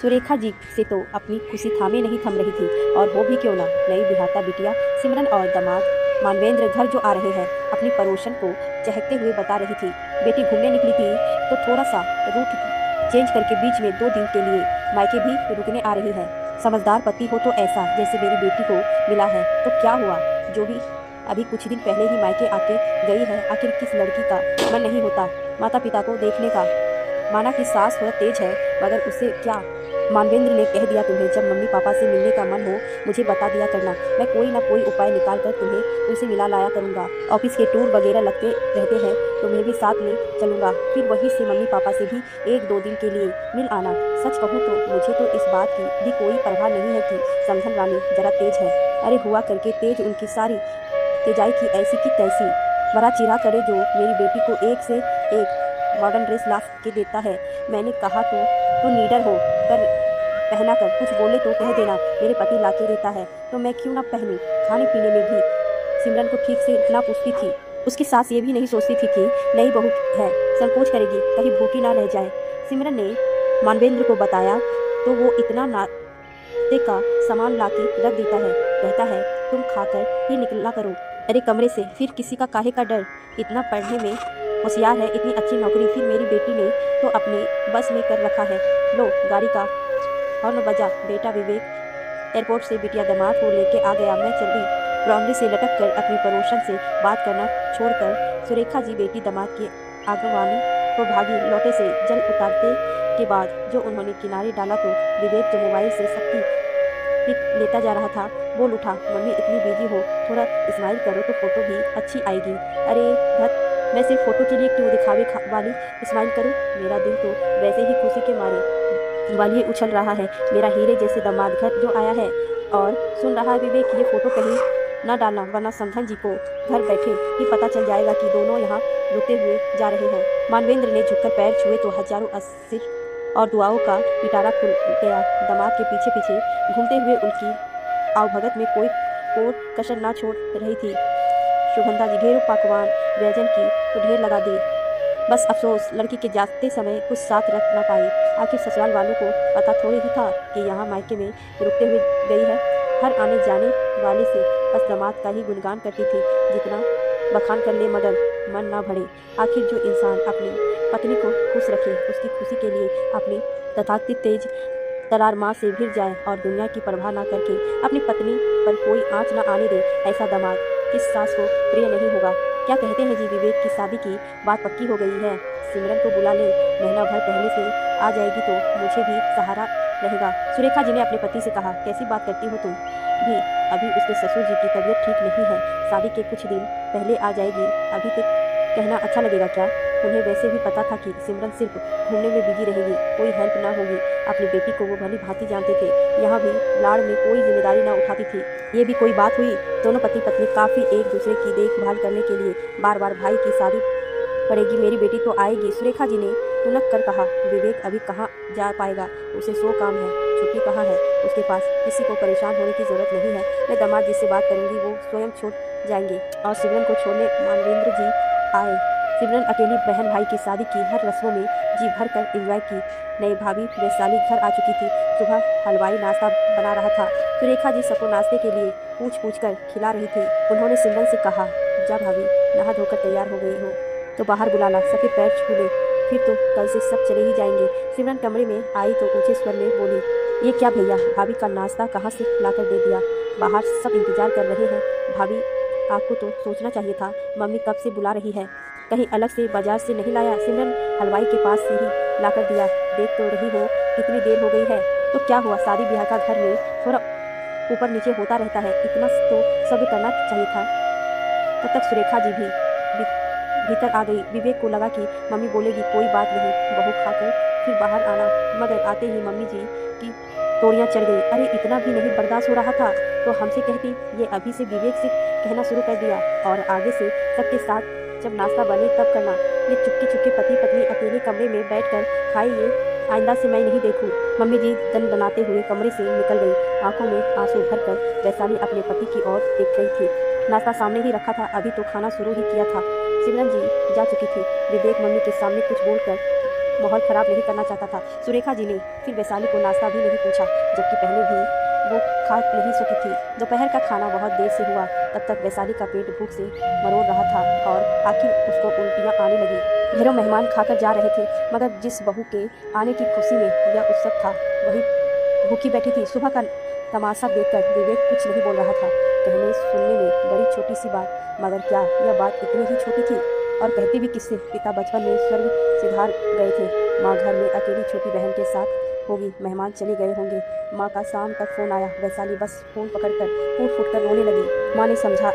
सुरेखा जी से तो अपनी खुशी थामे नहीं थम रही थी, और हो भी क्यों ना। नई विवाहिता बिटिया सिमरन और दामाद मानवेंद्र घर जो आ रहे हैं, अपनी पड़ोसन को चहकते हुए बता रही थी। बेटी घूमने निकली थी तो थोड़ा सा रूट चेंज करके बीच में 2 दिन के लिए मायके भी रुकने आ रही है। समझदार पति हो तो ऐसा जैसे मेरी बेटी को मिला है तो क्या हुआ, जो भी अभी कुछ दिन पहले ही मायके आके गई है। आखिर किस लड़की का मन नहीं होता माता पिता को देखने का। माना कि सास थोड़ा तेज है, मगर उससे क्या। मानवेंद्र ने कह दिया, तुम्हें जब मम्मी पापा से मिलने का मन हो मुझे बता दिया करना, मैं कोई ना कोई उपाय निकाल कर तुम्हें उनसे मिला लाया करूंगा। ऑफिस के टूर वगैरह लगते रहते हैं, तुम्हें भी साथ ले चलूंगा, फिर वहीं से मम्मी पापा से भी 1-2 दिन के लिए मिल आना। सच कहूँ तो मुझे तो इस बात की भी कोई परवाह नहीं है कि समधन रानी जरा तेज है। अरे हुआ करके तेज, उनकी सारी तेजाई की ऐसी की तैसी। बड़ा चिरा करे जो मेरी बेटी को एक से एक मॉडर्न ड्रेस ला के देता है। मैंने कहा तो नीडर हो कर पहना कर, कुछ बोले तो कह देना मेरे पति ला के देता है तो मैं क्यों ना पहनूं। खाने पीने में भी सिमरन को ठीक से ना पूछती थी। उसकी सास ये भी नहीं सोचती थी कि नई बहू है, संकोच करेगी कहीं भूखी ना रह जाए। सिमरन ने मानवेंद्र को बताया तो वो इतना नाश्ते का सामान ला के रख देता है, कहता है तुम खाकर ही निकला करो अरे कमरे से, फिर किसी का काहे का डर। इतना पढ़ने में होशियार है, इतनी अच्छी नौकरी फिर मेरी बेटी ने तो अपने बस में कर रखा है। लो गाड़ी का हॉर्न बजा, बेटा विवेक एयरपोर्ट से बिटिया दामाद को लेके आ गया। मैं चली बाउंड्री से लटक कर अपनी पड़ोसन से बात करना छोड़कर सुरेखा जी बेटी दामाद की आगवानी को भागी। लौटे से जल उतारते के बाद जो उन्होंने किनारे डाला तो विवेक जो मोबाइल से सबकी पिक लेता जा रहा था बोल उठा, मम्मी इतनी बिजी हो, थोड़ा स्माइल करो तो फोटो भी अच्छी आएगी। अरे धत, मैं सिर्फ फोटो के लिए क्यों दिखावे वाली स्माइल करूं। मेरा दिल तो वैसे ही खुशी के मारे वाली उछल रहा है। मेरा हीरे जैसे दामाद घर जो आया है। और सुन रहा है विवेक, ये फोटो कहीं न डालना वरना समधन जी को घर बैठे ही पता चल जाएगा कि दोनों यहाँ रुके हुए जा रहे हैं। मानवेंद्र ने झुककर पैर छुए तो हजारों आशीष और दुआओं का पिटारा खुल गया। दामाद के पीछे पीछे घूमते हुए उनकी आवभगत में कोई कसर ना छोड़ रही थी। सुगंधा जी ढेरों पकवान व्यंजन की तो ढेर लगा दी। बस अफसोस लड़की के जाते समय कुछ साथ रख ना पाई। आखिर ससुराल वालों को पता थोड़ी ही था कि यहाँ मायके में रुकते हुए गई है। हर आने जाने वाले से बस दामाद का ही गुणगान करती थी, जितना बखान कर ले मगर मन ना भरे। आखिर जो इंसान अपनी पत्नी को खुश रखे, उसकी खुशी के लिए अपनी तथाकथित तेज तरार माँ से भिड़ जाए और दुनिया की परवाह ना करके अपनी पत्नी पर कोई आँच न आने दे, ऐसा दामाद किस सास को प्रिय नहीं होगा। क्या कहते हैं जी, विवेक की शादी की बात पक्की हो गई है। सिमरन को बुला ले, महीना भर पहले से आ जाएगी तो मुझे भी सहारा रहेगा। सुरेखा जी ने अपने पति से कहा, कैसी बात करती हो तुम भी, अभी उसके ससुर जी की तबीयत ठीक नहीं है, शादी के कुछ दिन पहले आ जाएगी, अभी तक कहना अच्छा लगेगा क्या। उन्हें वैसे भी पता था कि सिमरन सिर्फ घूमने में बिजी रहेगी, कोई हेल्प ना होगी। अपनी बेटी को वो भली भांति जानते थे, यहाँ भी लाड़ में कोई जिम्मेदारी ना उठाती थी। ये भी कोई बात हुई। दोनों पति पत्नी काफ़ी एक दूसरे की देखभाल करने के लिए बार बार भाई की शादी पड़ेगी, मेरी बेटी तो आएगी। सुरेखा जी ने तुनक कर कहा, विवेक अभी कहाँ जा पाएगा, उसे 100 काम है, छुट्टी कहाँ है उसके पास, किसी को परेशान होने की ज़रूरत नहीं है। मैं दामाद जी से बात करूंगी, वो स्वयं छोड़ जाएंगे। और सिमरन को छोड़ने मानवेंद्र जी आए। सिमरन अकेली बहन भाई की शादी की हर रस्मों में जी भर कर एंजॉय की। नई भाभी वैशाली घर आ चुकी थी। सुबह हलवाई नाश्ता बना रहा था। सुरेखा जी सबको नाश्ते के लिए पूछ पूछ कर खिला रही थी। उन्होंने सिमरन से कहा, जा भाभी, नहा धोकर तैयार हो गई हो तो बाहर बुला ला, सबके पैर छू ले, फिर तो कल से सब चले ही जाएंगे। सिमरन कमरे में आई तो ऊंचे स्वर में बोली, ये क्या भैया, भाभी का नाश्ता कहाँ से लाकर दे दिया, बाहर सब इंतजार कर रहे हैं। भाभी आपको तो सोचना चाहिए था, मम्मी कब से बुला रही है, कहीं अलग से बाजार से नहीं लाया। सिमरन हलवाई के पास से ही लाकर दिया, देख तो रही हो कितनी देर हो गई है, तो क्या हुआ, शादी ब्याह का घर में थोड़ा ऊपर नीचे होता रहता है, इतना तो सब्र करना चाहिए था। तब तक सुरेखा जी भी भीतर आ गई। विवेक को लगा कि मम्मी बोलेगी कोई बात नहीं, बहू खाकर फिर बाहर आना, मगर आते ही मम्मी जी की तोड़ियां चढ़ गई। अरे इतना भी नहीं बर्दाश्त हो रहा था तो हमसे कहती, ये अभी से विवेक से कहना शुरू कर दिया, और आगे से सबके साथ जब नाश्ता बने तब करना। ये चुपके चुपके पति पत्नी अकेले कमरे में बैठकर खाइए, आइंदा से मैं नहीं देखूं। मम्मी जी दन दनाते हुए कमरे से निकल गई। आंखों में आंसू भरकर वैशाली अपने पति की ओर देख रही थी। नाश्ता सामने ही रखा था, अभी तो खाना शुरू ही किया था। सिमरन जी जा चुकी थी। विवेक मम्मी के सामने कुछ बोलकर माहौल ख़राब नहीं करना चाहता था। सुरेखा जी ने फिर वैशाली को नाश्ता भी नहीं पूछा, जबकि पहले भी वो खा नहीं सकी थी। दोपहर का खाना बहुत देर से हुआ, तब तक वैशाली का पेट भूख से मरोड़ रहा था और आखिर उसको उल्टियाँ आने लगी। ढेरों मेहमान खाकर जा रहे थे, मगर जिस बहू के आने की खुशी में यह उत्सव था, वही भूखी बैठी थी। सुबह का तमाशा देखकर विवेक कुछ नहीं बोल रहा था। कहने सुनने में बड़ी छोटी सी बात, मगर क्या यह बात इतनी ही छोटी थी? और कहती भी किससे? पिता बचपन में स्वर्ग सिधार गए थे, माँ घर में अकेली छोटी बहन के साथ होगी, मेहमान चले गए होंगे। माँ का शाम तक फ़ोन आया, वैशाली बस फ़ोन पकड़कर फूट फूट कर रोने लगी। माँ ने समझा,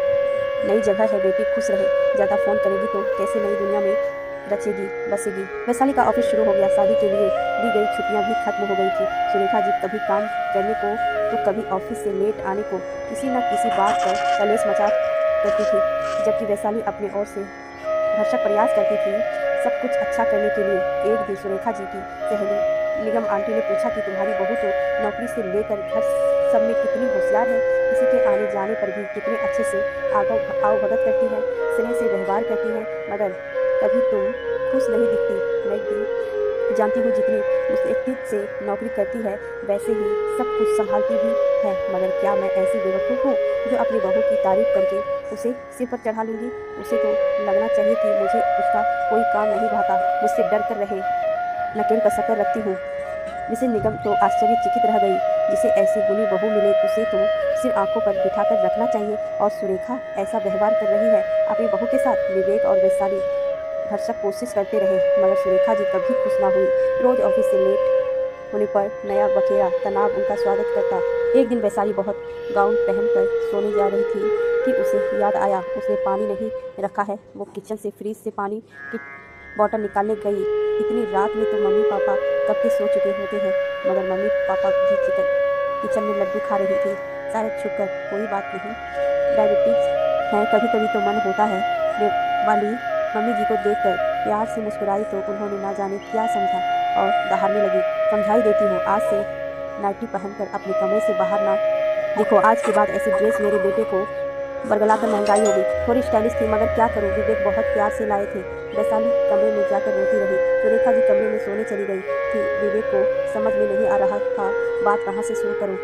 नई जगह है बेटी, खुश रहे, ज़्यादा फ़ोन करेगी तो कैसे नई दुनिया में रचेगी बसेगी। वैशाली का ऑफिस शुरू हो गया, शादी के लिए दी गई छुट्टियां भी खत्म हो गई थी। सुरेखा जी कभी काम करने को तो कभी ऑफिस से लेट आने को किसी न किसी बात पर कलेश मचा करती थी, जबकि वैशाली अपने ओर से भरसक प्रयास करती थी सब कुछ अच्छा करने के लिए। एक दिन सुरेखा जी की सहेली निगम आंटी ने पूछा कि तुम्हारी बहू तो नौकरी से लेकर घर सब में कितनी होशियार है, किसी के आने जाने पर भी कितने अच्छे से आओ भगत करती है, स्नेह से व्यवहार करती है, मगर कभी तुम खुश नहीं दिखती। मैं भी जानती हूँ जितनी मुस्तैदी से नौकरी करती है वैसे ही सब कुछ संभालती भी है, मगर क्या मैं ऐसी बेवकूफ़ हूँ जो अपनी बहू की तारीफ करके उसे सिर पर चढ़ा लूँगी? उसे तो लगना चाहिए कि मुझे उसका कोई काम नहीं भाता, मुझसे डर कर रहे, नकेल कसकर रखती हूँ। मिसेस निगम तो आश्चर्यचकित रह गई। जिसे ऐसी गुणी बहू मिले उसे तो सिर आंखों पर बिठाकर रखना चाहिए, और सुरेखा ऐसा व्यवहार कर रही है अपनी बहू के साथ। विवेक और वैशाली भरसक कोशिश करते रहे, मगर सुरेखा जी कभी खुश ना हुई। रोज ऑफिस से लेट होने पर नया बखेड़ा तनाव उनका स्वागत करता। एक दिन वैशाली बहुत गाउन पहनकर सोने जा रही थी कि उसे याद आया उसने पानी नहीं रखा है। वो किचन से फ्रिज से पानी की बॉटल निकालने गई। इतनी रात में तो मम्मी पापा कब के सो चुके होते हैं, मगर मम्मी पापा भी किचन में लड्डू खा रही थी। शायद छुपकर, कोई बात नहीं, डायबिटीज है, कभी कभी तो मन होता है। वाली मम्मी जी को देखकर प्यार से मुस्कुराई तो उन्होंने ना जाने क्या समझा और दहाड़ने लगी। समझाई देती हूँ, आज से नाइटी पहनकर अपने कमरे से बाहर ना देखो, आज के बाद ऐसी ड्रेस मेरे बेटे को बरगलाकर महंगाई होगी। थोड़ी स्टाइलिश थी, मगर क्या करूँ, विवेक बहुत प्यार से लाए थे। वैशाली कमरे में जाकर रोती रही। सुरेखा जी कमरे में सोने चली गई थी। विवेक को समझ में नहीं आ रहा था बात कहाँ से शुरू करूँ।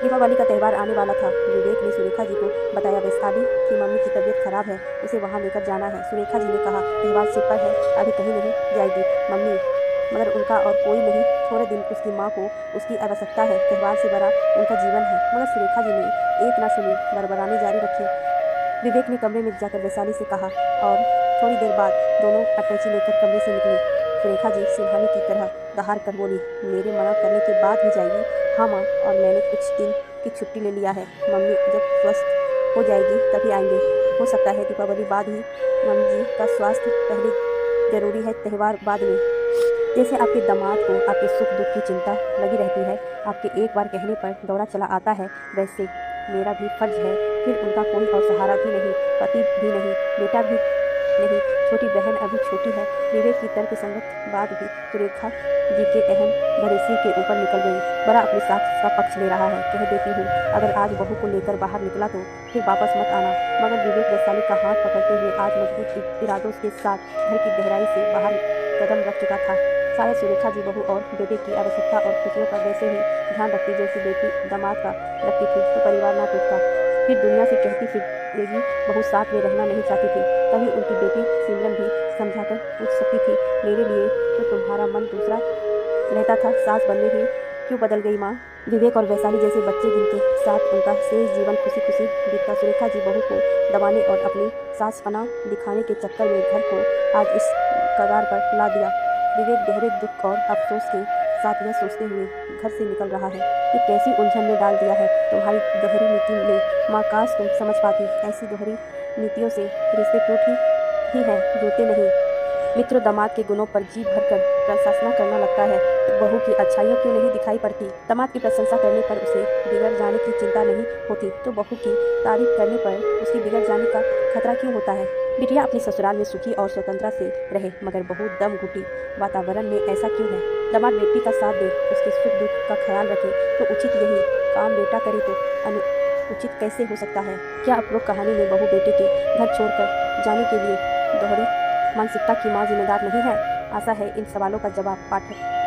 दीपावली का त्यौहार आने वाला था। विवेक ने सुरेखा जी को बताया, वैशाली की मम्मी की तबीयत खराब है, उसे वहाँ लेकर जाना है। सुरेखा जी ने कहा, त्यौहार सिर पर है, अभी कहीं नहीं जाएगी मम्मी, मगर उनका और कोई नहीं, थोड़े दिन उसकी माँ को उसकी आवश्यकता है, त्यौहार से बड़ा उनका जीवन है। मगर सुरेखा जी ने एक ना सुनी, बरबराने जारी रखी। विवेक ने कमरे में जाकर वैशाली से कहा, और थोड़ी देर बाद दोनों अटैची लेकर कमरे से निकले। सुरेखा जी सिरहाने की तरह दहाड़ कर बोली, मेरे मना करने के बाद भी जाएगी? हाँ माँ, और मैंने कुछ दिन की छुट्टी ले लिया है। मम्मी जब स्वस्थ हो जाएगी तभी आएंगे। हो सकता है दीपावली बाद ही। मम्मी जी का स्वास्थ्य पहले जरूरी है, त्यौहार बाद में। जैसे आपके दामाद को आपके सुख दुख की चिंता लगी रहती है, आपके एक बार कहने पर दौड़ा चला आता है, वैसे मेरा भी फर्ज है। फिर उनका कोई और सहारा भी नहीं, पति भी नहीं, बेटा भी नहीं, छोटी बहन अभी छोटी है। विवेक की तर्क संगत बात भी सुरेखा जी के अहम भरे सिर के ऊपर निकल गई। बड़ा अपनी सास का पक्ष ले रहा है, कह देती हूँ, अगर आज बहू को लेकर बाहर निकला तो फिर वापस मत आना। मगर विवेक वैशाली का हाथ पकड़ते हुए आज मजबूत इरादों के साथ घर की गहराई से बाहर कदम रख चुका था। शायद सुरेखा जी बहू और बेटे की आवश्यकता और खुशियों का वैसे ही ध्यान रखती जैसी बेटी दामाद का रखती थी, तो परिवार ना टूटता। फिर दुनिया से कहती फिरेगी बहू साथ में रहना नहीं चाहती थी। कभी उनकी बेटी सिमरन भी समझाकर पूछ सकती थी, मेरे लिए तो तुम्हारा मन दूसरा रहता था, सास बनने ही क्यों बदल गई माँ? विवेक और वैशाली जैसे बच्चे जिनके साथ उनका शेष जीवन खुशी खुशी बीतता, सुरेखा जी बहू को दबाने और अपनी सासपना दिखाने के चक्कर में घर को आज इस कगार पर ला दिया। विवेक गहरे दुख और अफसोस के साथ यह सोचते हुए घर से निकल रहा है कि कैसी उलझन में डाल दिया है तुम्हारी दोहरी नीति ने। माँ, काश तुम समझ पाती, ऐसी दोहरी नीतियों से रिश्ते टूट ही है, जुड़ते नहीं। मित्र दामाद के गुणों पर जी भरकर प्रशंसा करना लगता है, तो बहू की अच्छाइयाँ क्यों नहीं दिखाई पड़ती? दामाद की प्रशंसा करने पर उसे बिगड़ जाने की चिंता नहीं होती, तो बहू की तारीफ करने पर उसकी बिगड़ जाने का खतरा क्यों होता है? बिटिया अपने ससुराल में सुखी और स्वतंत्रता से रहे, मगर बहू दम घुटी वातावरण में ऐसा क्यों है? दामाद बेटी का साथ दे, उसके सुख दुख का ख्याल रखे, तो उचित यही काम बेटा करे तो अनुचित कैसे हो सकता है? क्या उपरोक्त कहानी में बहू बेटे के घर छोड़कर जाने के लिए दोहरी मानसिकता की माँ जिम्मेदार नहीं है? आशा है इन सवालों का जवाब पाठक